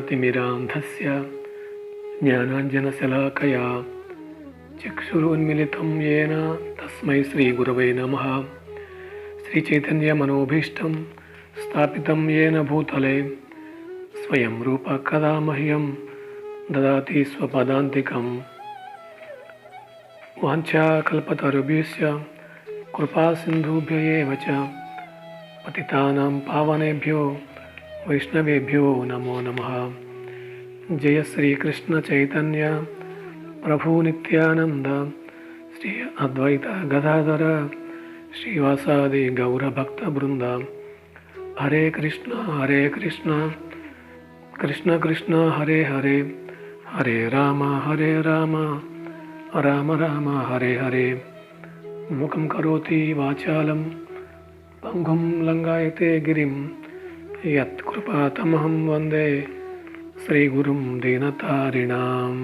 ज्ञानातिमिरान्धस्य ज्ञानाञ्जनशलाकया चक्षुरुन्मिलितं येन तस्मै श्रीगुरवे नमः। श्रीचैतन्यमनोभीष्टं स्थापितं येन भूतले स्वयं रूप कदा मह्यं ददाति स्वपदान्तिकम्। वाञ्छाकल्पतरुभ्यश्च कृपासिन्धुभ्य एव च पतितानां पावनेभ्यो वैष्णवेभ्यो नमो नमः। जय श्री कृष्ण चैतन्य प्रभु नित्यानंद श्री अद्वैत गदाधर श्रीवासादि गौरभक्तवृंद। हरे कृष्ण कृष्ण कृष्ण हरे हरे, हरे राम राम राम हरे हरे। मुखं करोति वाचालं पंगुं लंघयते गिरिं यत्कृपातमहं वन्दे श्रीगुरुं दीनतारिणां।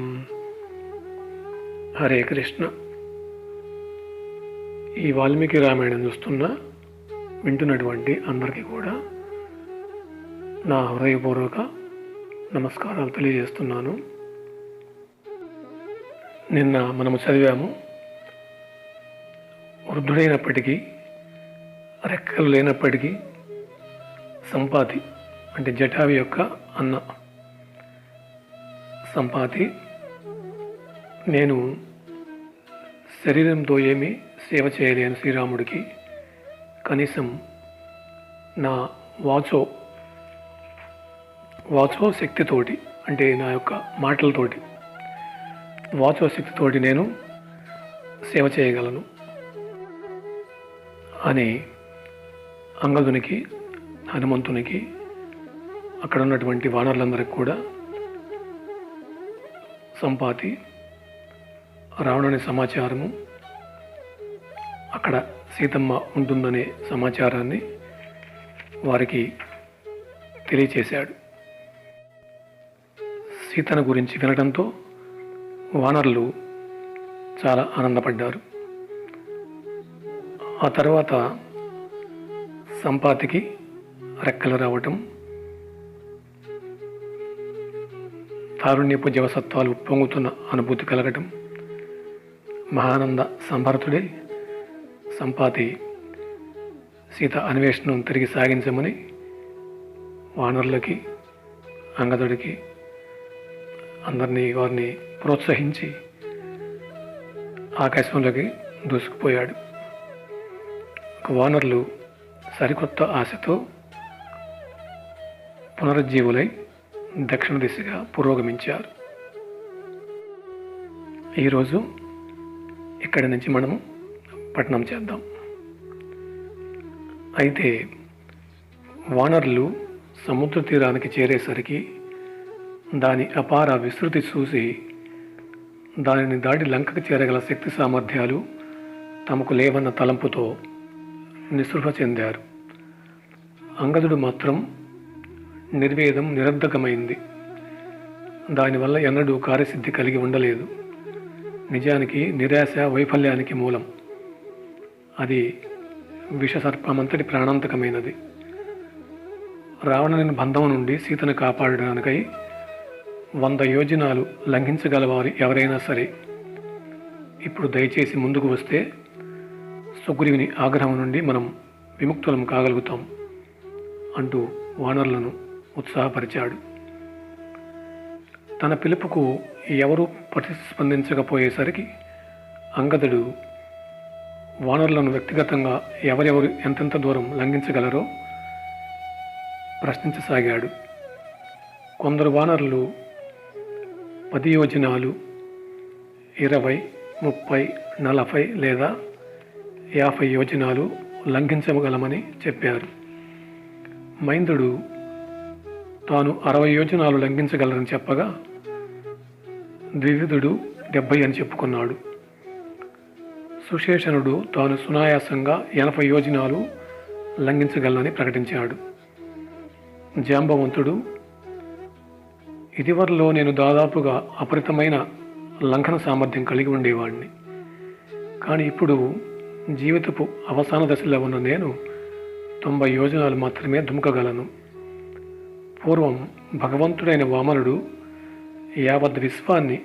హరే కృష్ణ. ఈ వాల్మీకి రామాయణం వింటున్నటువంటి అందరికీ కూడా నా హృదయపూర్వక నమస్కారాలు తెలియజేస్తున్నాను. నిన్న మనము చదివాము, వృద్ధుడైనప్పటికీ రెక్కలు లేనప్పటికీ సంపాతి అంటే జటావి యొక్క అన్న సంపాతి, నేను శరీరంతో ఏమీ సేవ చేయలేను శ్రీరాముడికి, కనీసం నా వాచో శక్తితోటి అంటే నా యొక్క మాటలతోటి వాచో శక్తితోటి నేను సేవ చేయగలను అని అంగదునికి, హనుమంతునికి, అక్కడ ఉన్నటువంటి వానరులందరికీ కూడా సంపాతి రావణుని సమాచారము, అక్కడ సీతమ్మ ఉంటుందనే సమాచారాన్ని వారికి తెలియచేశాడు. సీతను గురించి వినడంతో వానరులు చాలా ఆనందపడ్డారు. ఆ తర్వాత సంపాతికి రెక్కలు రావటం, తారుణ్యపు జవసత్వాలు ఉప్పొంగుతున్న అనుభూతి కలగటం, మహానంద సంభరితుడై సంపాతి సీత అన్వేషణను తిరిగి సాగించమని వానరులకి, అంగదుడికి వారిని ప్రోత్సహించి ఆకాశంలోకి దూసుకుపోయాడు. వానరులు సరికొత్త ఆశతో పునరుజ్జీవులై దక్షిణ దిశగా పురోగమించారు. ఈరోజు ఇక్కడి నుంచి మనము పట్టణం చేద్దాం. అయితే వానరులు సముద్ర తీరానికి చేరేసరికి దాని అపార విస్తృతి చూసి దానిని దాటి లంకకు చేరగల శక్తి సామర్థ్యాలు తమకు లేవన్న తలంపుతో నిస్పృహ చెందారు. అంగదుడు మాత్రం నిర్వేదం నిరర్ధకమైంది. దానివల్ల ఎన్నడూ కార్యసిద్ధి కలిగి ఉండలేదు. నిజానికి నిరాశ వైఫల్యానికి మూలం. అది విషసర్పమంతటి ప్రాణాంతకమైనది. రావణుని బంధం నుండి సీతను కాపాడడానికై 100 యోజనాలు లంఘించగలవారు ఎవరైనా సరే ఇప్పుడు దయచేసి ముందుకు వస్తే సుగ్రీవుని ఆగ్రహం నుండి మనం విముక్తులం కాగలుగుతాం అంటూ వానరులను ఉత్సాహపరిచాడు. తన పిలుపుకు ఎవరూ ప్రతిస్పందించకపోయేసరికి అంగదుడు వానరులను వ్యక్తిగతంగా ఎవరెవరు ఎంతెంత దూరం లంఘించగలరో ప్రశ్నించసాగాడు. కొందరు వానరులు 10 యోజనాలు, 20, 30, 40 లేదా 50 యోజనాలు లంఘించగలమని చెప్పారు. మైందుడు తాను 60 యోజనాలు లంఘించగలరని చెప్పగా ద్వివిధుడు 70 అని చెప్పుకున్నాడు. సుశేషణుడు తాను సునాయాసంగా 80 యోజనాలు లంఘించగలనని ప్రకటించాడు. జాంబవంతుడు, ఇదివరలో నేను దాదాపుగా అపరితమైన లంఘన సామర్థ్యం కలిగి ఉండేవాడిని, కానీ ఇప్పుడు జీవితపు అవసాన దశలో ఉన్న నేను 90 యోజనాలు మాత్రమే దుముకగలను. పూర్వం భగవంతుడైన వామనుడు యావత్ విశ్వాన్ని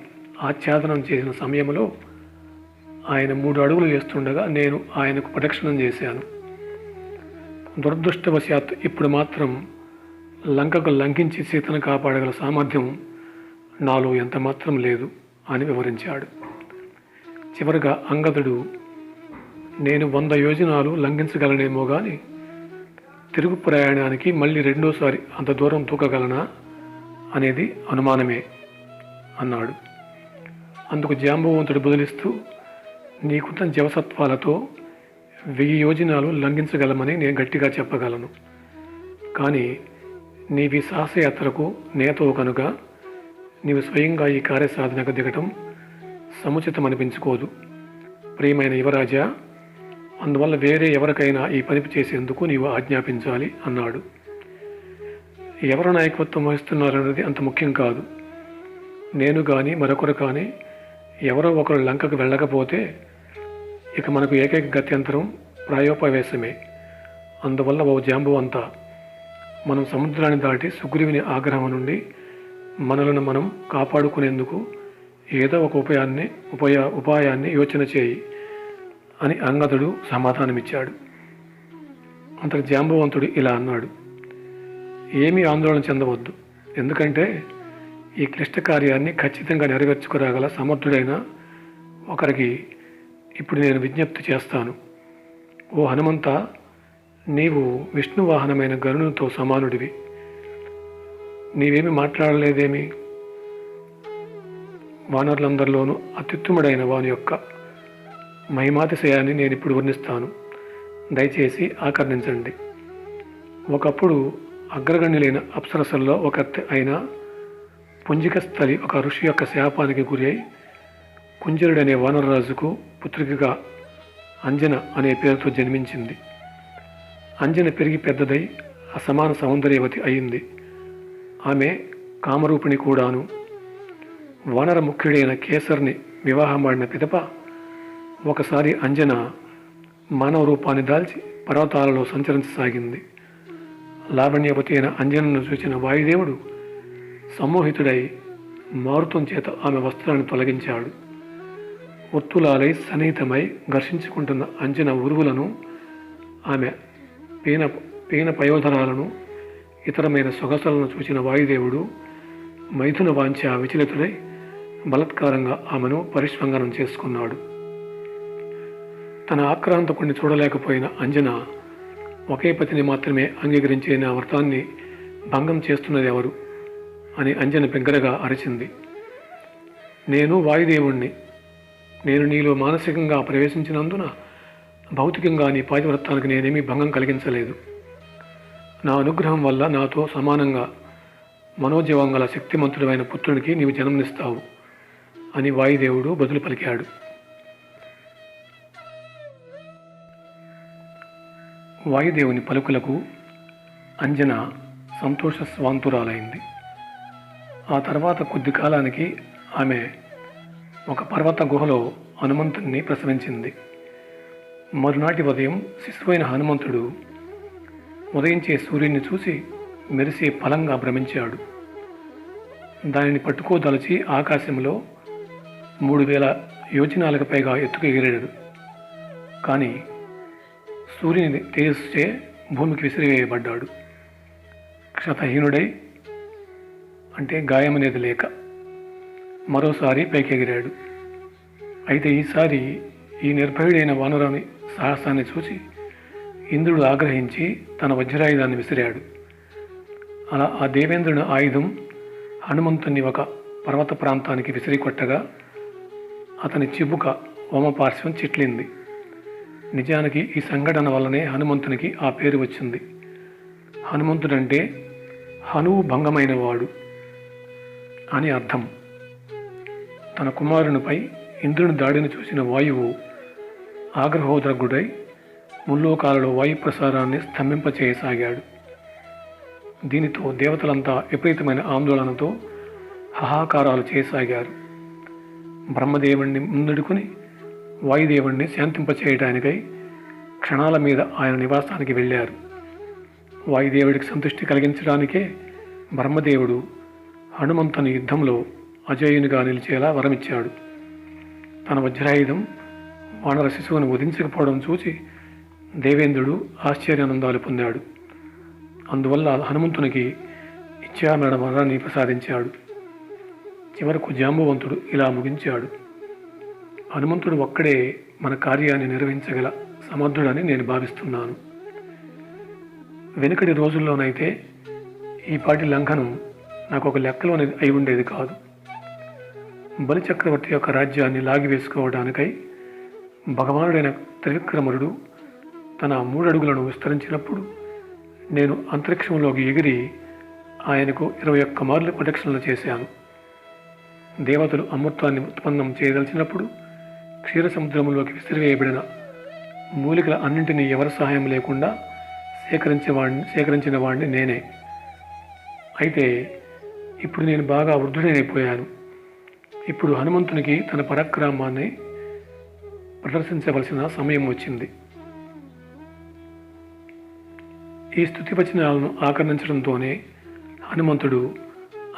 ఆచ్ఛాదనం చేసిన సమయంలో ఆయన 3 అడుగులు వేస్తుండగా నేను ఆయనకు ప్రదక్షిణం చేశాను. దురదృష్టవశాత్ ఇప్పుడు మాత్రం లంకకు లంఘించి సీతను కాపాడగల సామర్థ్యం నాలో ఎంత మాత్రం లేదు అని వివరించాడు. చివరిగా అంగదుడు, నేను 100 యోజనాలు లంఘించగలనేమో కానీ తిరుగు ప్రయాణానికి మళ్ళీ రెండోసారి అంత దూరం తూకగలనా అనేది అనుమానమే అన్నాడు. అందుకు జాంబవంతుడు బదులిస్తూ, నీకున్న జవసత్వాలతో 1000 యోజనాలు లంఘించగలమని నేను గట్టిగా చెప్పగలను. కానీ నీవి సాహసయాత్రకు నేతో కనుక నీవు స్వయంగా ఈ కార్యసాధనకు దిగటం సముచితమనిపించుకోదు. ప్రియమైన యువరాజా, అందువల్ల వేరే ఎవరికైనా ఈ పని చేసేందుకు నీవు ఆజ్ఞాపించాలి అన్నాడు. ఎవరు నాయకత్వం వహిస్తున్నారన్నది అంత ముఖ్యం కాదు. నేను కానీ మరొకరు కానీ ఎవరో ఒకరు లంకకు వెళ్ళకపోతే ఇక మనకు ఏకైక గత్యంతరం ప్రాయోపవేశమే. అందువల్ల ఓ జాంబవంతా, మనం సముద్రాన్ని దాటి సుగ్రీవుని ఆగ్రహం నుండి మనలను మనం కాపాడుకునేందుకు ఏదో ఒక ఉపాయాన్ని యోచన చేయి అని అంగదుడు సమాధానమిచ్చాడు. అంతటి జాంబవంతుడు ఇలా అన్నాడు, ఏమీ ఆందోళన చెందవద్దు. ఎందుకంటే ఈ క్లిష్ట కార్యాన్ని ఖచ్చితంగా నెరవేర్చుకురాగల సమర్థుడైన ఒకరికి ఇప్పుడు నేను విజ్ఞప్తి చేస్తాను. ఓ హనుమంత, నీవు విష్ణువాహనమైన గరుడుతో సమానుడివి. నీవేమి మాట్లాడలేదేమి? వానరులందరిలోనూ అత్యుత్తముడైన వాని యొక్క మహిమాతిశయాన్ని నేను ఇప్పుడు వర్ణిస్తాను. దయచేసి ఆకర్ణించండి. ఒకప్పుడు అగ్రగణ్యులైన అప్సరసల్లో ఒకటి అయిన పుంజికస్థలి ఒక ఋషి యొక్క శాపానికి గురి అయి కుంజరుడనే వానరరాజుకు పుత్రికగా అంజన అనే పేరుతో జన్మించింది. అంజన పెరిగి పెద్దదై అసమాన సౌందర్యవతి అయింది. ఆమె కామరూపిణి కూడాను. వానర ముఖ్యుడైన కేసర్ని వివాహమాడిన పిదప ఒకసారి అంజన మానవ రూపాన్ని దాల్చి పర్వతాలలో సంచరించసాగింది. లావణ్యవతి అయిన అంజనను చూసిన వాయుదేవుడు సమ్మోహితుడై మారుతం చేత ఆమె వస్త్రాన్ని తొలగించాడు. ఒత్తులాలై సన్నిహితమై ఘర్షించుకుంటున్న అంజన ఉరువులను, ఆమె పీన పయోధరాలను, ఇతరమైన సొగసులను చూసిన వాయుదేవుడు మైథున వాంఛ విచలితుడై బలత్కారంగా ఆమెను పరిష్వంగనం చేసుకున్నాడు. తన ఆక్రాంతకుడిని చూడలేకపోయిన అంజన ఒకే పతిని మాత్రమే అంగీకరించే నా వ్రతాన్ని భంగం చేస్తున్నది ఎవరు అని అంజన బిగ్గరగా అరిచింది. నేను వాయుదేవుణ్ణి. నేను నీలో మానసికంగా ప్రవేశించినందున భౌతికంగా నీ పాతివ్రతానికి నేనేమీ భంగం కలిగించలేదు. నా అనుగ్రహం వల్ల నాతో సమానంగా మనోజీవంగల శక్తిమంతుడైన పుత్రునికి నీవు జన్మనిస్తావు అని వాయుదేవుడు బదులు పలికాడు. వాయుదేవుని పలుకులకు అంజన సంతోష స్వాంతురాలైంది. ఆ తర్వాత కొద్ది కాలానికి ఆమె ఒక పర్వత గుహలో హనుమంతుణ్ణి ప్రసవించింది. మరునాటి ఉదయం శిశువైన హనుమంతుడు ఉదయించే సూర్యుని చూసి మెరిసే ఫలంగా భ్రమించాడు. దానిని పట్టుకోదలచి ఆకాశంలో 3000 యోజనాలకు పైగా ఎత్తుకు ఎగిరాడు. కానీ సూర్యుని తేజస్సుచే భూమికి విసిరివేయబడ్డాడు. క్షతహీనుడై, అంటే గాయమనేది లేక, మరోసారి పైకెగిరాడు. అయితే ఈసారి ఈ నిర్భయుడైన వానరుని సాహసాన్ని చూసి ఇంద్రుడు ఆగ్రహించి తన వజ్రాయుధాన్ని విసిరాడు. అలా ఆ దేవేంద్రుని ఆయుధం హనుమంతుని ఒక పర్వత ప్రాంతానికి విసిరికొట్టగా అతని చిబుక వామపార్శ్వం చిట్లింది. నిజానికి ఈ సంఘటన వల్లనే హనుమంతునికి ఆ పేరు వచ్చింది. హనుమంతుడంటే హనువు భంగమైన వాడు అని అర్థం. తన కుమారునిపై ఇంద్రుని దాడిని చూసిన వాయువు ఆగ్రహోద్రగుడై ముల్లోకాలలో వాయు ప్రసారాన్ని స్తంభింపచేయసాగాడు. దీనితో దేవతలంతా విపరీతమైన ఆందోళనతో హాహాకారాలు చేయసాగారు. బ్రహ్మదేవుణ్ణి ముందుడుకుని వాయుదేవుణ్ణి శాంతింపచేయడానికై క్షణాల మీద ఆయన నివాసానికి వెళ్ళారు. వాయుదేవుడికి సంతృష్టి కలిగించడానికే బ్రహ్మదేవుడు హనుమంతుని యుద్ధంలో అజేయునిగా నిలిచేలా వరమిచ్చాడు. తన వజ్రాయుధం వానర శిశువును వధించకపోవడం చూసి దేవేంద్రుడు ఆశ్చర్యానందాలు పొందాడు. అందువల్ల హనుమంతునికి ఇచ్ఛామరణ వరాన్ని ప్రసాదించాడు. చివరకు జాంబవంతుడు ఇలా ముగించాడు: హనుమంతుడు ఒక్కడే మన కార్యాన్ని నిర్వహించగల సమర్థుడని నేను భావిస్తున్నాను. వెనుకటి రోజుల్లోనైతే ఈ పాటి లంఘనం నాకు ఒక లెక్కలోని అయి ఉండేది కాదు. బలిచక్రవర్తి యొక్క రాజ్యాన్ని లాగివేసుకోవడానికై భగవానుడైన త్రివిక్రముడు తన 3 అడుగులను విస్తరించినప్పుడు నేను అంతరిక్షంలోకి ఎగిరి ఆయనకు 21 మార్లు ప్రదక్షిణలు చేశాను. దేవతలు అమృతాన్ని ఉత్పన్నం చేయదలిచినప్పుడు క్షీర సముద్రంలోకి విసిరివేయబడిన మూలికల అన్నింటినీ ఎవరి సహాయం లేకుండా సేకరించిన వాడిని నేనే. అయితే ఇప్పుడు నేను బాగా వృద్ధుడైపోయాను. ఇప్పుడు హనుమంతునికి తన పరాక్రమాన్ని ప్రదర్శించవలసిన సమయం వచ్చింది. ఈ స్తుతి వచనాలను ఆకర్ణించడంతోనే హనుమంతుడు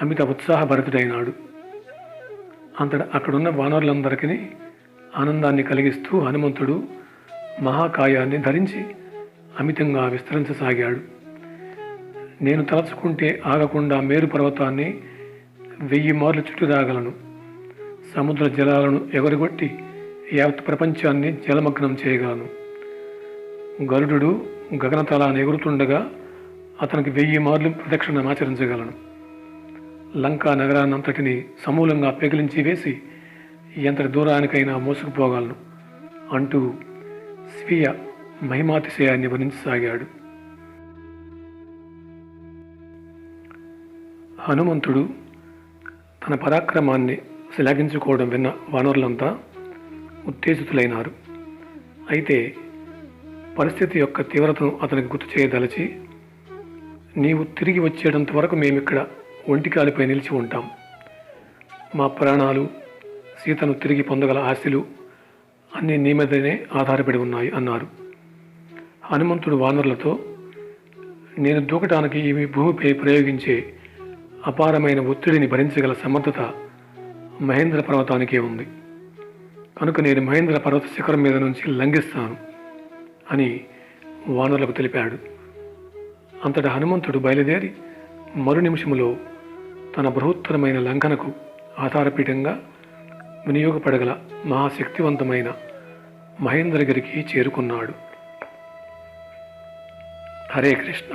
అమిత ఉత్సాహభరితుడైనాడు. అంతటా అక్కడున్న వానరులందరికీ ఆనందాన్ని కలిగిస్తూ హనుమంతుడు మహాకాయాన్ని ధరించి అమితంగా విస్తరించసాగాడు. నేను తలచుకుంటే ఆగకుండా మేరు పర్వతాన్ని 1000 మార్లు చుట్టురాగలను. సముద్ర జలాలను ఎగరగొట్టి యావత్ ప్రపంచాన్ని జలమగ్నం చేయగలను. గరుడు గగనతలాన్ని ఎగురుతుండగా అతనికి 1000 మార్లు ప్రదక్షిణమాచరించగలను. లంకా నగరాన్నంతటిని సమూలంగా పెగిలించి వేసి ఎంతటి దూరానికైనా మోసుకుపోగలను అంటూ స్వీయ మహిమాతిశయాన్ని వర్ణించసాగాడు. హనుమంతుడు తన పరాక్రమాన్ని శ్లాఘించుకోవడం విన్న వానరులంతా ఉత్తేజితులైనారు. అయితే పరిస్థితి యొక్క తీవ్రతను అతనికి గుర్తు చేయదలిచి, నీవు తిరిగి వచ్చేటంత వరకు మేమిక్కడ ఒంటికాలిపై నిలిచి ఉంటాం. మా ప్రాణాలు, సీతను తిరిగి పొందగల ఆశలు అన్నీ నీ మీదనే ఆధారపడి ఉన్నాయి అన్నారు. హనుమంతుడు వానరులతో, నేను దూకటానికి ఈ భూమిపై ప్రయోగించే అపారమైన ఒత్తిడిని భరించగల సమర్థత మహేంద్ర పర్వతానికే ఉంది. కనుక నేను మహేంద్ర పర్వత శిఖరం మీద నుంచి లంఘిస్తాను అని వానరులకు తెలిపాడు. అంతటా హనుమంతుడు బయలుదేరి మరు నిమిషములో తన బృహత్తరమైన లంఘనకు ఆధారపీఠంగా వినియోగపడగల మహాశక్తివంతమైన మహేంద్రగిరికి చేరుకున్నాడు. హరే కృష్ణ.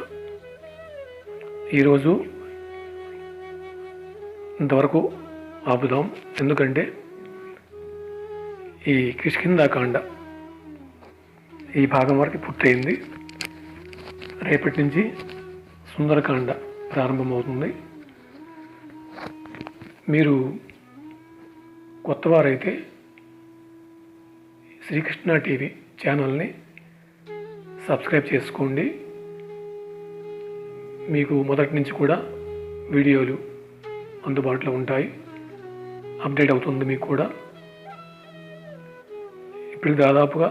ఈరోజు ఇంతవరకు ఆపుదాం. ఎందుకంటే ఈ కిష్కింధాకాండ ఈ భాగం వరకు పూర్తయింది. రేపటి నుంచి సుందరకాండ ప్రారంభమవుతుంది. మీరు కొత్తవారైతే శ్రీకృష్ణ టీవీ ఛానల్ని సబ్స్క్రైబ్ చేసుకోండి. మీకు మొదటి నుంచి కూడా వీడియోలు అందుబాటులో ఉంటాయి. అప్డేట్ అవుతుంది మీకు కూడా. ఇప్పుడు దాదాపుగా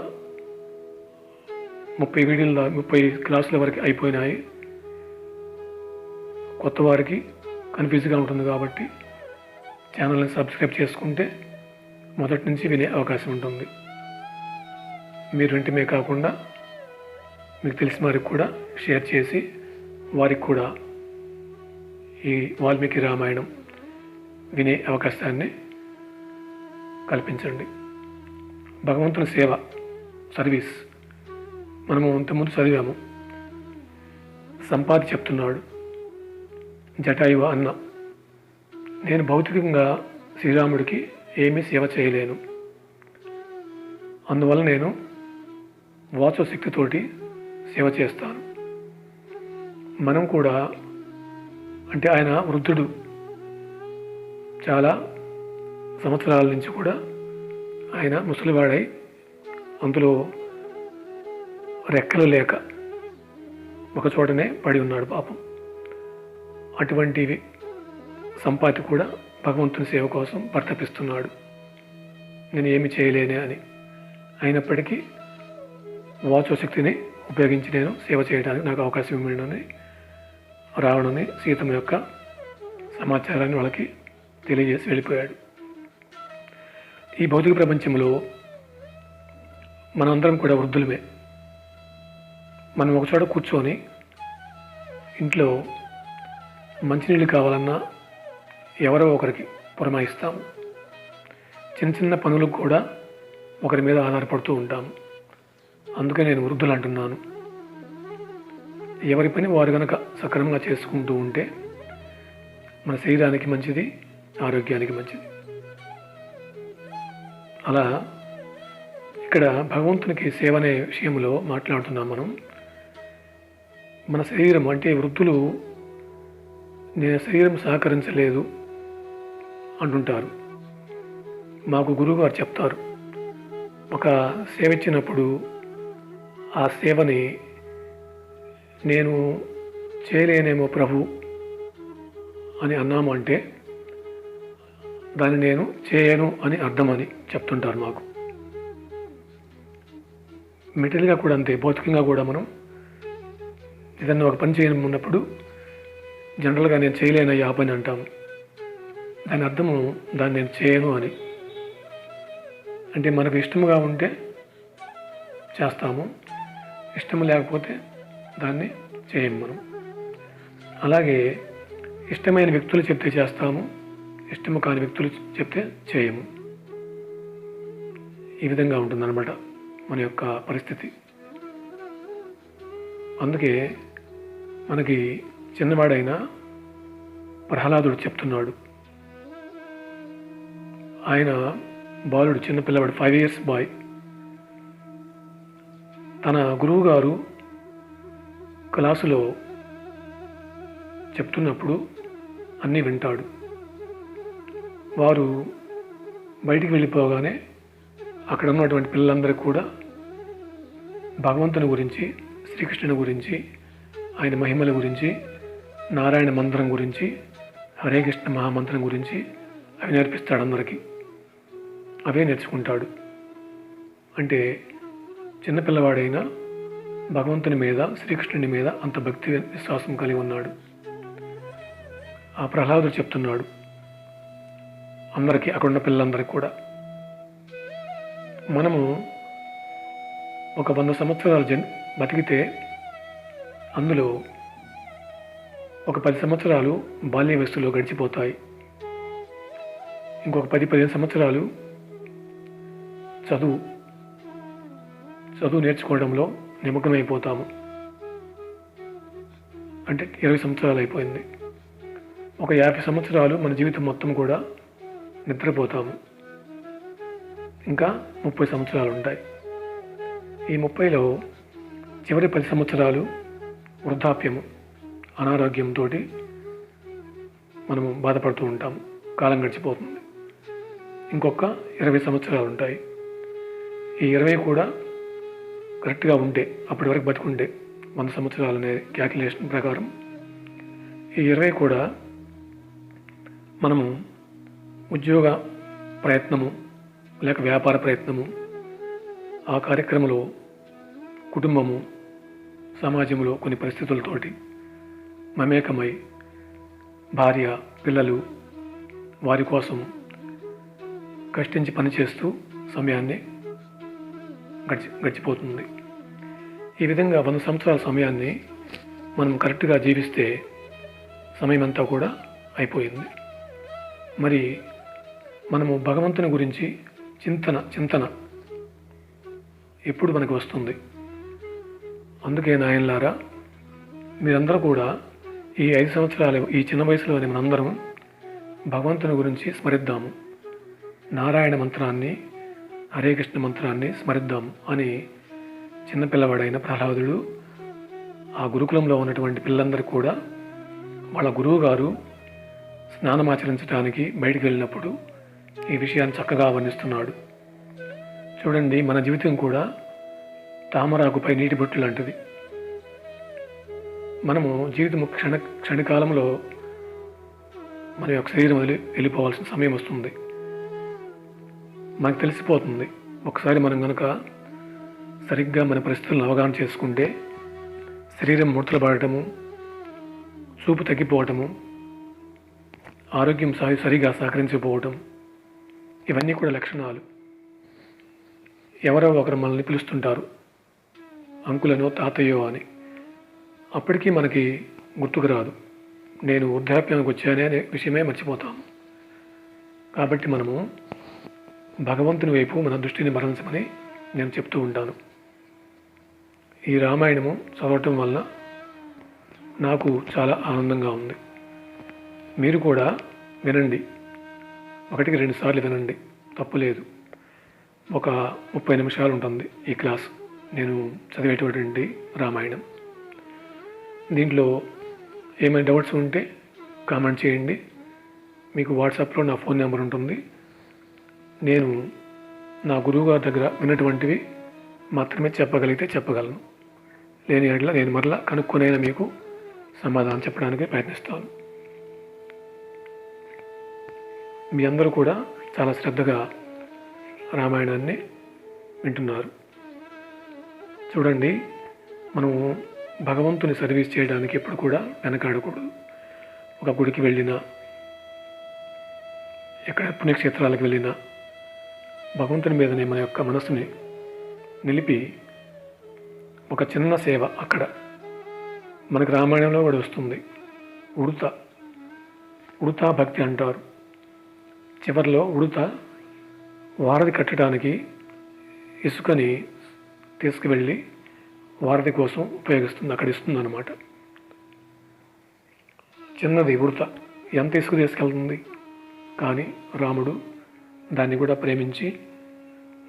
30 క్లాసుల వరకు అయిపోయినాయి. కొత్త వారికి కన్ఫ్యూజ్గా ఉంటుంది కాబట్టి ఛానల్ని సబ్స్క్రైబ్ చేసుకుంటే మొదటి నుంచి వినే అవకాశం ఉంటుంది. మీరు వింటమే కాకుండా మీకు తెలిసిన వారికి కూడా షేర్ చేసి వారికి కూడా ఈ వాల్మీకి రామాయణం వినే అవకాశాన్ని కల్పించండి. భగవంతుని సేవ, సర్వీస్ మనము ఇంతకుముందు చదివాము. సంపాతి చెప్తున్నాడు, జటాయువ అన్న, నేను భౌతికంగా శ్రీరాముడికి ఏమీ సేవ చేయలేను. అందువల్ల నేను వాచోశక్తితోటి సేవ చేస్తాను. మనం కూడా, అంటే ఆయన వృద్ధుడు, చాలా సంవత్సరాల నుంచి కూడా ఆయన ముసలివాడై అందులో రెక్కలు లేక ఒక చోటనే పడి ఉన్నాడు పాపం. అటువంటివి సంపాతి కూడా భగవంతుని సేవ కోసం పరితపిస్తున్నాడు. నేను ఏమి చేయలేనే అని. అయినప్పటికీ వాచోశక్తిని ఉపయోగించి నేను సేవ చేయడానికి నాకు అవకాశం ఇవ్వండి రావణుని సీతమ్మ యొక్క సమాచారాన్ని వాళ్ళకి తెలియజేసి వెళ్ళిపోయాడు. ఈ భౌతిక ప్రపంచంలో మనందరం కూడా వృద్ధులమే. మనం ఒకచోట కూర్చొని ఇంట్లో మంచినీళ్ళు కావాలన్నా ఎవరో ఒకరికి పురమాయిస్తాము. చిన్న చిన్న పనులకు కూడా ఒకరి మీద ఆధారపడుతూ ఉంటాము. అందుకే నేను వృద్ధులు అంటున్నాను. ఎవరి పని వారు కనుక సక్రమంగా చేసుకుంటూ ఉంటే మన శరీరానికి మంచిది, ఆరోగ్యానికి మంచిది. అలా ఇక్కడ భగవంతునికి సేవ అనే విషయంలో మాట్లాడుతున్నాం మనం. మన శరీరం అంటే వృద్ధులు నేను శరీరం సహకరించలేదు అంటుంటారు. మాకు గురువుగారు చెప్తారు, ఒక సేవ ఇచ్చినప్పుడు ఆ సేవని నేను చేయలేనేమో ప్రభు అని అన్నాము అంటే దాన్ని నేను చేయను అని అర్థమని చెప్తుంటారు మాకు. మెటీరియల్గా కూడా అంతే, భౌతికంగా కూడా మనం ఏదన్నా ఒక పని చేయనున్నప్పుడు జనరల్గా నేను చేయలేనయ్యా ఆ పని అంటాము. దాని అర్థము దాన్ని నేను చేయను అని. అంటే మనకు ఇష్టముగా ఉంటే చేస్తాము, ఇష్టం లేకపోతే దాన్ని చేయము మనం. అలాగే ఇష్టమైన వ్యక్తులు చెప్తే చేస్తాము, ఇష్టము కాని వ్యక్తులు చెప్తే చేయము. ఈ విధంగా ఉంటుందన్నమాట మన యొక్క పరిస్థితి. అందుకే మనకి చిన్నవాడైన ప్రహ్లాదుడు చెప్తున్నాడు. ఆయన బాలుడు, చిన్నపిల్లవాడు, 5 years బాయ్. తన గురువు గారు క్లాసులో చెప్తున్నప్పుడు అన్నీ వింటాడు. వారు బయటికి వెళ్ళిపోగానే అక్కడ ఉన్నటువంటి పిల్లలందరికీ కూడా భగవంతుని గురించి, శ్రీకృష్ణుని గురించి, ఆయన మహిమల గురించి, నారాయణ మంత్రం గురించి, హరే కృష్ణ మహామంత్రం గురించి అవి నేర్పిస్తాడు అందరికీ. అవే నేర్చుకుంటాడు. అంటే చిన్నపిల్లవాడైనా భగవంతుని మీద, శ్రీకృష్ణుని మీద అంత భక్తి విశ్వాసం కలిగి ఉన్నాడు. ఆ ప్రహ్లాదుడు చెప్తున్నాడు అందరికీ, అక్కడున్న పిల్లలందరికీ కూడా, మనము ఒక 100 సంవత్సరాలు బతికితే అందులో ఒక 10 సంవత్సరాలు బాల్య వయస్సులో గడిచిపోతాయి. ఇంకొక 10-15 సంవత్సరాలు చదువు నేర్చుకోవడంలో నిమగ్నమైపోతాము. అంటే 20 సంవత్సరాలు అయిపోయింది. ఒక 50 సంవత్సరాలు మన జీవితం మొత్తం కూడా నిద్రపోతాము. ఇంకా 30 సంవత్సరాలు ఉంటాయి. ఈ 30లో చివరి 10 సంవత్సరాలు వృద్ధాప్యము, అనారోగ్యంతో మనము బాధపడుతూ ఉంటాము. కాలం గడిచిపోతుంది. ఇంకొక 20 సంవత్సరాలు ఉంటాయి. ఈ 20 కూడా కరెక్ట్గా ఉంటే, అప్పటి వరకు బతుకుంటే 100 సంవత్సరాలు అనే క్యాల్కులేషన్ ప్రకారం ఈ 20 కూడా మనము ఉద్యోగ ప్రయత్నము లేక వ్యాపార ప్రయత్నము, ఆ కార్యక్రమంలో కుటుంబము, సమాజంలో కొన్ని పరిస్థితులతోటి మమేకమై భార్య, పిల్లలు, వారి కోసం కష్టించి పనిచేస్తూ సమయాన్ని గడిచిపోతుంది. ఈ విధంగా 100 సంవత్సరాల సమయాన్ని మనం కరెక్ట్గా జీవిస్తే సమయం అంతా కూడా అయిపోయింది. మరి మనము భగవంతుని గురించి చింతన ఎప్పుడు మనకు వస్తుంది? అందుకే నాయనలారా, మీరందరూ కూడా ఈ 5 సంవత్సరాలు, ఈ చిన్న వయసులోనే మనందరం భగవంతుని గురించి స్మరిద్దాము. నారాయణ మంత్రాన్ని, హరే కృష్ణ మంత్రాన్ని స్మరిద్దాం అని చిన్నపిల్లవాడైన ప్రహ్లాదుడు ఆ గురుకులంలో ఉన్నటువంటి పిల్లలందరూ కూడా వాళ్ళ గురువు గారు స్నానమాచరించడానికి బయటికి వెళ్ళినప్పుడు ఈ విషయాన్ని చక్కగా వర్ణిస్తున్నాడు. చూడండి, మన జీవితం కూడా తామరాకుపై నీటి బొట్టు లాంటిది. మనము జీవితం క్షణకాలంలో మన యొక్క శరీరం వెళ్ళిపోవాల్సిన సమయం వస్తుంది. మనకు తెలిసిపోతుంది. ఒకసారి మనం కనుక సరిగ్గా మన పరిస్థితులను అవగాహన చేసుకుంటే శరీరం ముడతలు పడటము, చూపు తగ్గిపోవటము, ఆరోగ్యం సరిగా సహకరించకపోవటం, ఇవన్నీ కూడా లక్షణాలు. ఎవరో ఒకరు మనల్ని పిలుస్తుంటారు, అంకులనో తాతయ్యో అని. అప్పటికీ మనకి గుర్తుకు రాదు, నేను వృద్ధాప్యానికి వచ్చానే అనే విషయమే మర్చిపోతాము. కాబట్టి మనము భగవంతుని వైపు మన దృష్టిని మరల్చమని నేను చెప్తూ ఉంటాను. ఈ రామాయణము చదవటం వలన నాకు చాలా ఆనందంగా ఉంది. మీరు కూడా వినండి, 1-2 సార్లు వినండి, తప్పులేదు. ఒక 30 నిమిషాలు ఉంటుంది ఈ క్లాస్, నేను చదివేటటువంటి రామాయణం. దీంట్లో ఏమైనా డౌట్స్ ఉంటే కామెంట్ చేయండి. మీకు వాట్సాప్లో నా ఫోన్ నెంబర్ ఉంటుంది. నేను నా గురువుగారి దగ్గర విన్నటువంటివి మాత్రమే చెప్పగలిగితే చెప్పగలను. లేని ఎడల నేను మరలా కనుక్కొనైనా మీకు సమాధానం చెప్పడానికి ప్రయత్నిస్తాను. మీ అందరూ కూడా చాలా శ్రద్ధగా రామాయణాన్ని వింటున్నారు. చూడండి, మనము భగవంతుని సర్వీస్ చేయడానికి ఎప్పుడు కూడా వెనకాడకూడదు. ఒక గుడికి వెళ్ళినా, ఎక్కడ పుణ్యక్షేత్రాలకు వెళ్ళినా భగవంతుని మీదనే మన యొక్క మనస్సుని నిలిపి ఒక చిన్న సేవ, అక్కడ మనకు రామాయణంలో కూడా వస్తుంది, ఉడుతా భక్తి అంటారు. చివరిలో ఉడుత వారధి కట్టడానికి ఇసుకని తీసుకువెళ్ళి వారధి కోసం ఉపయోగిస్తుంది, అక్కడ ఇస్తుంది అన్నమాట. చిన్నది ఉడత ఎంత ఇసుక తీసుకెళ్తుంది, కానీ రాముడు దాన్ని కూడా ప్రేమించి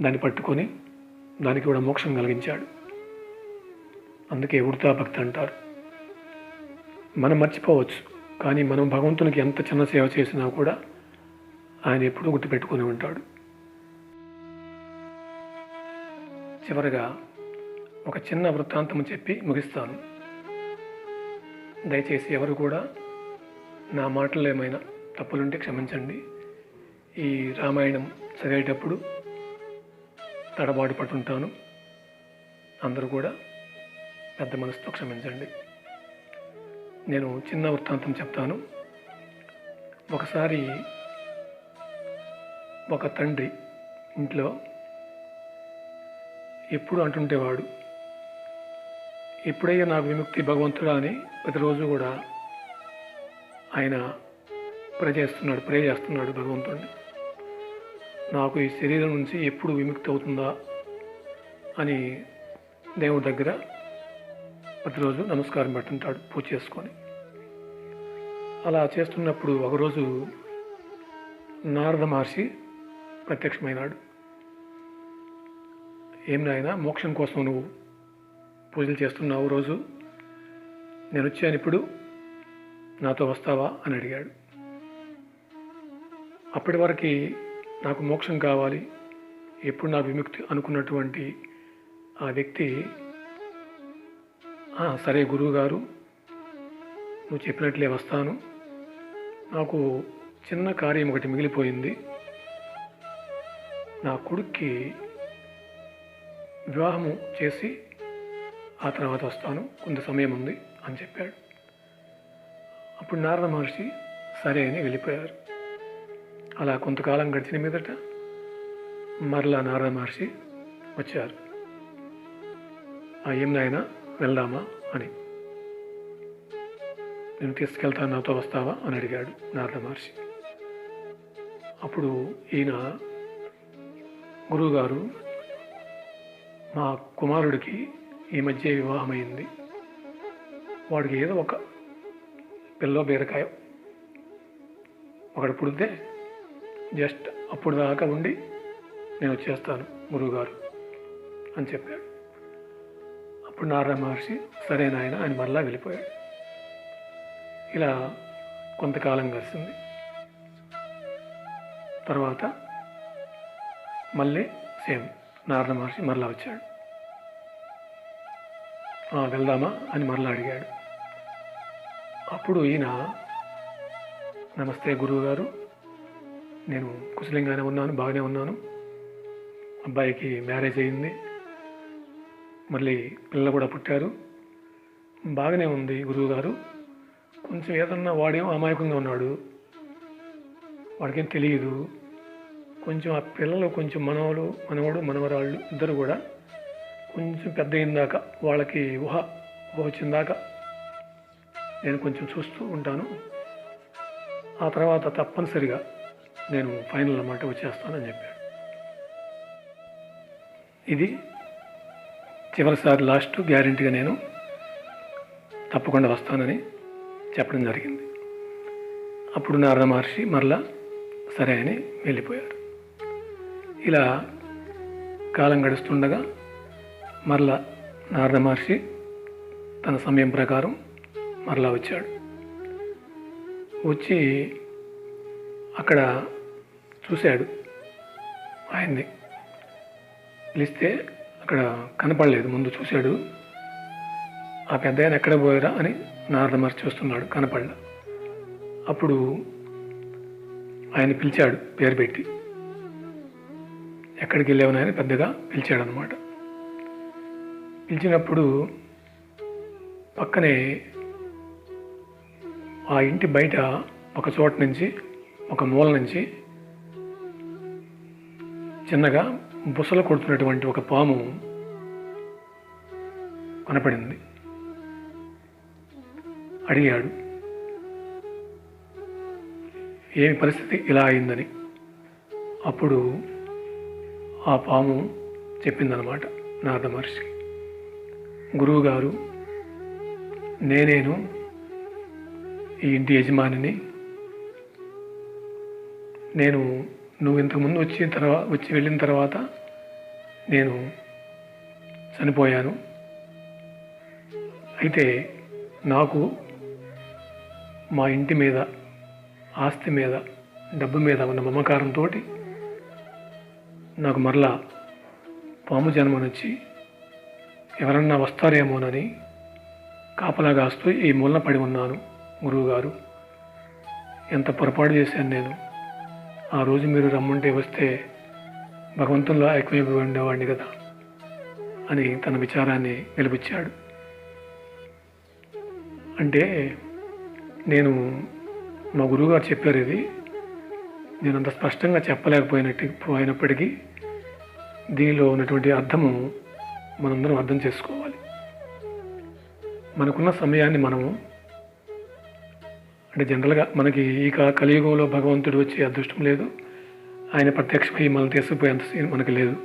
దాన్ని పట్టుకొని దానికి కూడా మోక్షం కలిగించాడు. అందుకే ఉడతా భక్తి అంటారు. మనం మర్చిపోవచ్చు, కానీ మనం భగవంతునికి ఎంత చిన్న సేవ చేసినా కూడా ఆయన ఎప్పుడూ గుర్తుపెట్టుకుని ఉంటాడు. చివరగా ఒక చిన్న వృత్తాంతం చెప్పి ముగిస్తాను. దయచేసి ఎవరు కూడా నా మాటల్లో ఏమైనా తప్పులుంటే క్షమించండి. ఈ రామాయణం చదివేటప్పుడు తడబాటు పడుతుంటాను, అందరూ కూడా పెద్ద మనసుతో క్షమించండి. నేను చిన్న వృత్తాంతం చెప్తాను. ఒకసారి ఒక తండ్రి ఇంట్లో ఎప్పుడు అంటుంటేవాడు, ఎప్పుడయ్యా నాకు విముక్తి భగవంతుడా అని ప్రతిరోజు కూడా ఆయన ప్రే చేస్తున్నాడు భగవంతుడిని. నాకు ఈ శరీరం నుంచి ఎప్పుడు విముక్తి అవుతుందా అని దేవుడి దగ్గర ప్రతిరోజు నమస్కారం పెడుతుంటాడు పూజ చేసుకొని. అలా చేస్తున్నప్పుడు ఒకరోజు నారద మహర్షి ప్రత్యక్షమైనాడు. ఏం నాయనా, మోక్షం కోసం నువ్వు పూజలు చేస్తున్నావు రోజు, నేను వచ్చాను ఇప్పుడు, నాతో వస్తావా అని అడిగాడు. అప్పటి వరకు నాకు మోక్షం కావాలి, ఎప్పుడు నాకు విముక్తి అనుకున్నటువంటి ఆ వ్యక్తి, సరే గురువుగారు, నువ్వు చెప్పినట్లే వస్తాను, నాకు చిన్న కార్యం ఒకటి మిగిలిపోయింది, నా కొడుక్కి వివాహము చేసి ఆ తర్వాత వస్తాను, కొంత సమయం ఉంది అని చెప్పాడు. అప్పుడు నారద మహర్షి సరే అని వెళ్ళిపోయారు. అలా కొంతకాలం గడిచిన మీదట మరలా నారద మహర్షి వచ్చారు. ఏం నాయనా, వెళ్దామా అని. నేను తీసుకెళ్తాను, నాతో వస్తావా అని అడిగాడు నారద మహర్షి. అప్పుడు ఈయన, గురువుగారు, మా కుమారుడికి ఈ మధ్య వివాహమైంది, వాడికి ఏదో ఒక పిల్లో బీరకాయ ఒకటి పుడితే జస్ట్ అప్పుడు దాకా ఉండి నేను వచ్చేస్తాను గురువుగారు అని చెప్పాడు. అప్పుడు నారద మహర్షి సరే నాయన అని మరలా వెళ్ళిపోయాడు. ఇలా కొంతకాలం కలిసింది. తర్వాత మళ్ళీ సేమ్ నారద మహర్షి మరలా వచ్చాడు. వెళ్దామా అని మరలా అడిగాడు. అప్పుడు ఈయన, నమస్తే గురువుగారు, నేను కుశలంగానే ఉన్నాను, బాగానే ఉన్నాను, అబ్బాయికి మ్యారేజ్ అయింది, మళ్ళీ పిల్లలు కూడా పుట్టారు, బాగానే ఉంది గురువుగారు, కొంచెం ఏదన్నా వాడేమో అమాయకంగా ఉన్నాడు, వాడికేం తెలియదు. కొంచెం ఆ పిల్లలు కొంచెం మనవడు మనవరాళ్ళు ఇద్దరు కూడా కొంచెం పెద్ద అయిందాక వాళ్ళకి ఊహ వచ్చిందాక నేను కొంచెం చూస్తూ ఉంటాను. ఆ తర్వాత తప్పనిసరిగా నేను ఫైనల్ అన్నమాట వచ్చేస్తానని చెప్పాడు. ఇది చివరిసారి లాస్ట్ గ్యారెంటీగా నేను తప్పకుండా వస్తానని చెప్పడం జరిగింది. అప్పుడు నారద మహర్షి మరలా సరే అని వెళ్ళిపోయారు. ఇలా కాలం గడుస్తుండగా మరలా నారద మహర్షి తన సమయం ప్రకారం మరలా వచ్చాడు. వచ్చి అక్కడ చూశాడు ఆయన్ని. పిలిస్తే అక్కడ కనపడలేదు. ముందు చూశాడు, ఆ పెద్ద ఆయన ఎక్కడ పోయారా అని నారద మహర్షి చూస్తున్నాడు, కనపడలా. అప్పుడు ఆయన పిలిచాడు, పేరు పెట్టి, ఎక్కడికి వెళ్ళావని ఆయన పెద్దగా పిలిచాడు అనమాట. పిలిచినప్పుడు పక్కనే ఆ ఇంటి బయట ఒక చోట నుంచి, ఒక మూల నుంచి చిన్నగా బుసలు కొడుతున్నటువంటి ఒక పాము కనపడింది. అడిగాడు, ఏమి పరిస్థితి ఇలా అయిందని. అప్పుడు ఆ పాము చెప్పిందనమాట నారద మహర్షికి, గురువుగారు, నేనేను ఈ ఇంటి యజమానిని. నువ్వు ఇంతకుముందు వచ్చి వెళ్ళిన తర్వాత నేను చనిపోయాను. అయితే నాకు మా ఇంటి మీద, ఆస్తి మీద, డబ్బు మీద ఉన్న మమకారంతో నాకు మరలా పాము జన్మనొచ్చి ఎవరన్నా వస్తారేమోనని కాపలా కాస్తూ ఈ మూలన పడి ఉన్నాను. గురువుగారు, ఎంత పొరపాటు చేశాను నేను. ఆ రోజు మీరు రమ్మంటే వస్తే భగవంతుల్లో ఐక్యమైపోయి ఉండేవాడిని కదా అని తన విచారాన్ని వెలిబుచ్చాడు. అంటే నేను, మా గురువుగారు చెప్పారు, ఇది నేను అంత స్పష్టంగా చెప్పలేకపోయినప్పటికీ దీనిలో ఉన్నటువంటి అర్థము మనందరం అర్థం చేసుకోవాలి. మనకున్న సమయాన్ని మనము, అంటే జనరల్గా మనకి ఈ కలియుగంలో భగవంతుడు వచ్చే అదృష్టం లేదు, ఆయన ప్రత్యక్షమై మనం తీసుకుపోయేంత సీన్ మనకి లేదు.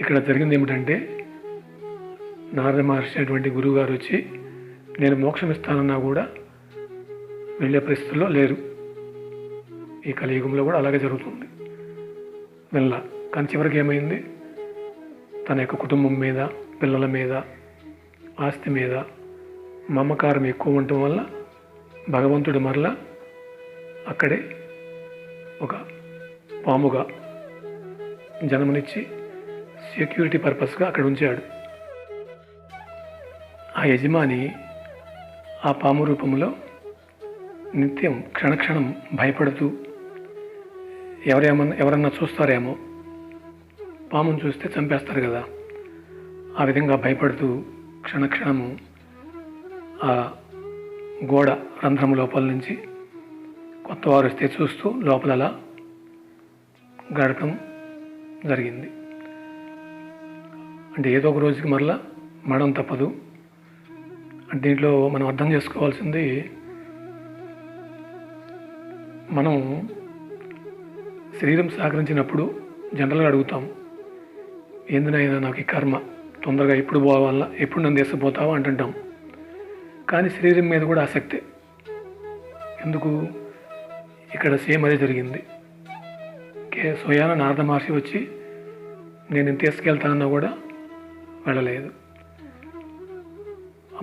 ఇక్కడ జరిగింది ఏమిటంటే, నారద మహర్షి అటువంటి గురువుగారు వచ్చి నేను మోక్షం ఇస్తానన్నా కూడా వెళ్ళే పరిస్థితుల్లో లేరు. ఈ కలియుగంలో కూడా అలాగే జరుగుతుంది. కానీ చివరికి ఏమైంది, తన యొక్క కుటుంబం మీద, పిల్లల మీద, ఆస్తి మీద మమకారం ఎక్కువ ఉండటం వల్ల భగవంతుడు మరలా అక్కడే ఒక పాముగా జన్మనిచ్చి సెక్యూరిటీ పర్పస్గా అక్కడ ఉంచాడు. ఆ యజమాని ఆ పాము రూపంలో నిత్యం క్షణక్షణం భయపడుతూ, ఎవరన్నా చూస్తారేమో, పామును చూస్తే చంపేస్తారు కదా, ఆ విధంగా భయపడుతూ క్షణక్షణము ఆ గోడ రంధ్రం లోపల నుంచి కొత్త వారు వస్తే చూస్తూ లోపల అలా గడపడం జరిగింది. అంటే ఏదో ఒక రోజుకి మరలా మరణం తప్పదు. అంటే దీంట్లో మనం అర్థం చేసుకోవాల్సింది, మనం శరీరం సహకరించినప్పుడు జనరల్గా అడుగుతాం, ఎందునైనా నాకు ఈ కర్మ తొందరగా ఎప్పుడు పోవాలా, ఎప్పుడు నన్ను తీసుకుపోతావా అంటుంటాం. కానీ శరీరం మీద కూడా ఆసక్తే. ఎందుకు? ఇక్కడ సేమ్ అదే జరిగింది. స్వయాన నారద మహర్షి వచ్చి నేను తీసుకెళ్తానన్నా కూడా వెళ్ళలేదు.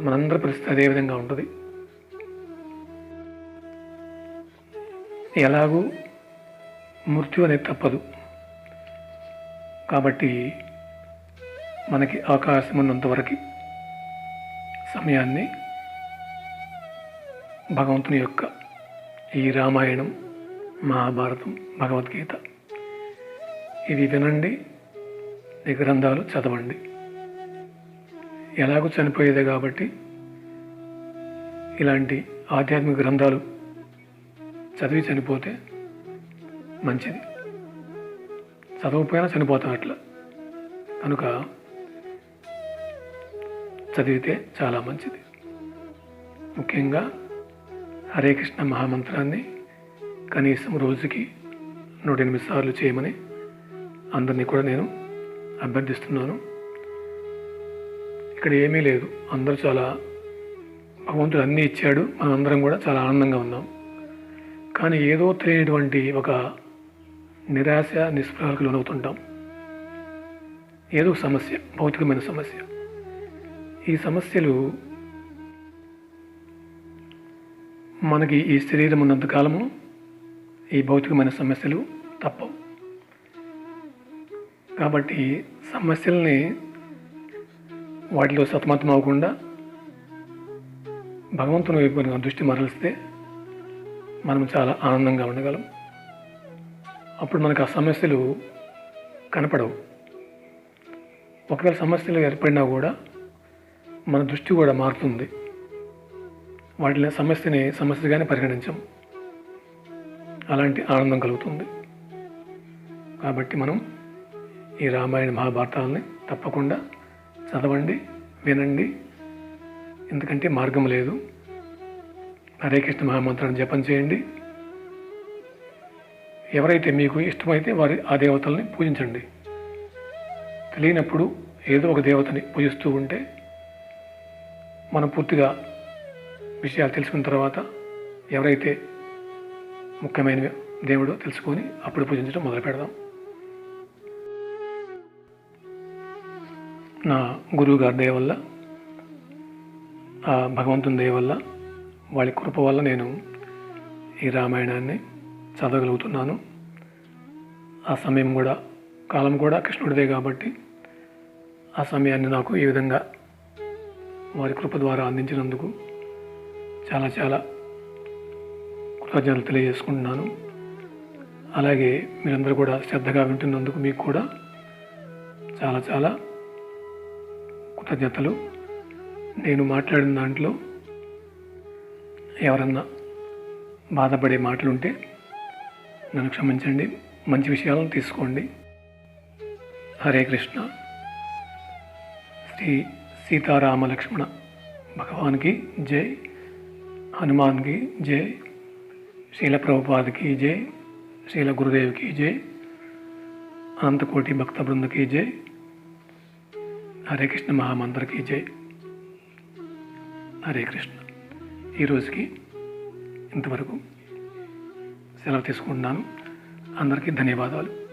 మనందరి పరిస్థితి అదే విధంగా ఉంటుంది. ఎలాగూ మృత్యు అనేది తప్పదు. కాబట్టి మనకి అవకాశం ఉన్నంతవరకు సమయాన్ని భగవంతుని యొక్క ఈ రామాయణం, మహాభారతం, భగవద్గీత ఇవి వినండి, ఈ గ్రంథాలు చదవండి. ఎలాగూ చనిపోయేదే కాబట్టి ఇలాంటి ఆధ్యాత్మిక గ్రంథాలు చదివి చనిపోతే మంచిది. చదవకపోయినా చనిపోతాం అట్లా. కనుక చదివితే చాలా మంచిది. ముఖ్యంగా హరే కృష్ణ మహామంత్రాన్ని కనీసం రోజుకి 108 సార్లు చేయమని అందరినీ కూడా నేను అభ్యర్థిస్తున్నాను. ఇక్కడ ఏమీ లేదు, అందరూ చాలా భగవంతుడు అన్నీ ఇచ్చాడు, మనందరం కూడా చాలా ఆనందంగా ఉన్నాం. కానీ ఏదో తెలియనటువంటి ఒక నిరాశ నిస్పృహలకు లోనవుతుంటాం. ఏదో సమస్య, భౌతికమైన సమస్య. ఈ సమస్యలు మనకి ఈ శరీరం ఉన్నంతకాలము ఈ భౌతికమైన సమస్యలు తప్పవు. కాబట్టి సమస్యల్ని వాటిలో సతమతం అవ్వకుండా భగవంతుని వైపు దృష్టి మరలిస్తే మనం చాలా ఆనందంగా ఉండగలం. అప్పుడు మనకు ఆ సమస్యలు కనపడవు. ఒకవేళ సమస్యలు ఏర్పడినా కూడా మన దృష్టి కూడా మారుతుంది. వాటిని సమస్యగానే పరిగణించం. అలాంటి ఆనందం కలుగుతుంది. కాబట్టి మనం ఈ రామాయణ మహాభారతాలని తప్పకుండా చదవండి, వినండి. ఎందుకంటే మార్గం లేదు. హరే కృష్ణ మహామంత్రాన్ని జపం చేయండి. ఎవరైతే మీకు ఇష్టమైతే ఆ దేవతల్ని పూజించండి. తెలియనప్పుడు ఏదో ఒక దేవతని పూజిస్తూ ఉంటే మనం పూర్తిగా విషయాలు తెలుసుకున్న తర్వాత ఎవరైతే ముఖ్యమైన దేవుడో తెలుసుకొని అప్పుడు పూజించడం మొదలు పెడదాం. నా గురువు గారి దయ వల్ల, ఆ భగవంతుని దయ వల్ల, వాళ్ళ కృప వల్ల నేను ఈ రామాయణాన్ని చదవగలుగుతున్నాను. ఆ సమయం కూడా, కాలం కూడా కృష్ణుడిదే కాబట్టి ఆ సమయాన్ని నాకు ఈ విధంగా వారి కృప ద్వారా అందించినందుకు చాలా చాలా కృతజ్ఞతలు తెలియజేసుకుంటున్నాను. అలాగే మీరందరూ కూడా శ్రద్ధగా వింటున్నందుకు మీకు కూడా చాలా చాలా కృతజ్ఞతలు. నేను మాట్లాడిన దాంట్లో ఎవరన్నా బాధపడే మాటలుంటే నన్ను క్షమించండి. మంచి విషయాలను తీసుకోండి. హరే కృష్ణ. శ్రీ సీతారామ లక్ష్మణ భగవాన్కి జై, హనుమాన్కి జై, శ్రీల ప్రభుపాదకి జై, శ్రీల గురుదేవ్కి జై, అనంతకోటి భక్త బృందకి జై, హరే కృష్ణ మహామంత్రకి జై. హరే కృష్ణ. ఈరోజుకి ఇంతవరకు సెలవు తీసుకుంటున్నాను. అందరికీ ధన్యవాదాలు.